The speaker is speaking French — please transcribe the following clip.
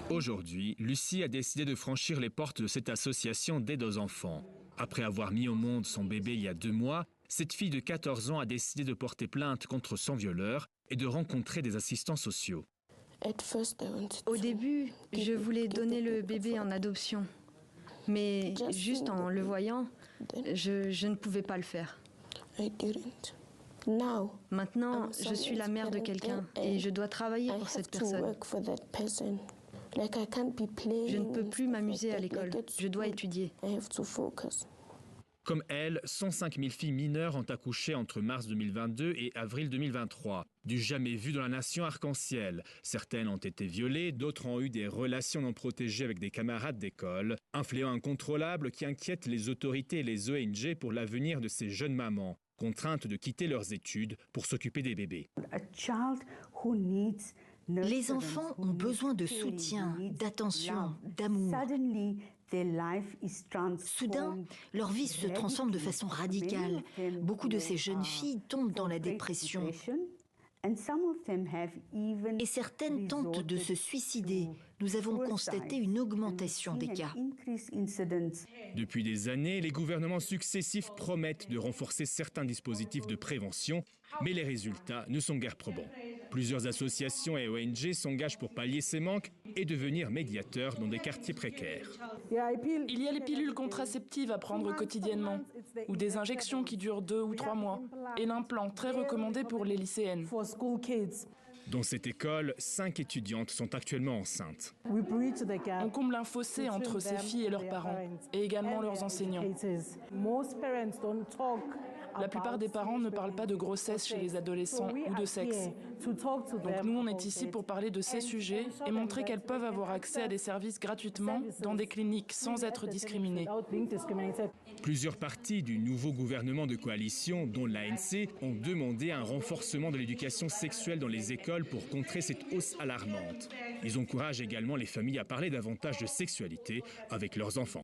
Aujourd'hui, Lucie a décidé de franchir les portes de cette association d'aide aux enfants. Après avoir mis au monde son bébé il y a 2 mois, cette fille de 14 ans a décidé de porter plainte contre son violeur et de rencontrer des assistants sociaux. Au début, je voulais donner le bébé en adoption. Mais juste en le voyant, je ne pouvais pas le faire. Maintenant, je suis la mère de quelqu'un et je dois travailler pour cette personne. Je ne peux plus m'amuser à l'école. Je dois étudier. Comme elle, 105 000 filles mineures ont accouché entre mars 2022 et avril 2023. Du jamais vu dans la nation arc-en-ciel. Certaines ont été violées, d'autres ont eu des relations non protégées avec des camarades d'école. Un fléau incontrôlable qui inquiète les autorités et les ONG pour l'avenir de ces jeunes mamans, contraintes de quitter leurs études pour s'occuper des bébés. Les enfants ont besoin de soutien, d'attention, d'amour. Soudain, leur vie se transforme de façon radicale. Beaucoup de ces jeunes filles tombent dans la dépression. Et certaines tentent de se suicider. Nous avons constaté une augmentation des cas. Depuis des années, les gouvernements successifs promettent de renforcer certains dispositifs de prévention, mais les résultats ne sont guère probants. Plusieurs associations et ONG s'engagent pour pallier ces manques et devenir médiateurs dans des quartiers précaires. Il y a les pilules contraceptives à prendre quotidiennement, ou des injections qui durent 2 ou 3 mois, et l'implant très recommandé pour les lycéennes. Dans cette école, 5 étudiantes sont actuellement enceintes. On comble un fossé entre ces filles et leurs parents, et également leurs enseignants. La plupart des parents ne parlent pas de grossesse chez les adolescents ou de sexe. Donc nous, on est ici pour parler de ces sujets et montrer qu'elles peuvent avoir accès à des services gratuitement dans des cliniques sans être discriminées. Plusieurs partis du nouveau gouvernement de coalition, dont l'ANC, ont demandé un renforcement de l'éducation sexuelle dans les écoles pour contrer cette hausse alarmante. Ils encouragent également les familles à parler davantage de sexualité avec leurs enfants.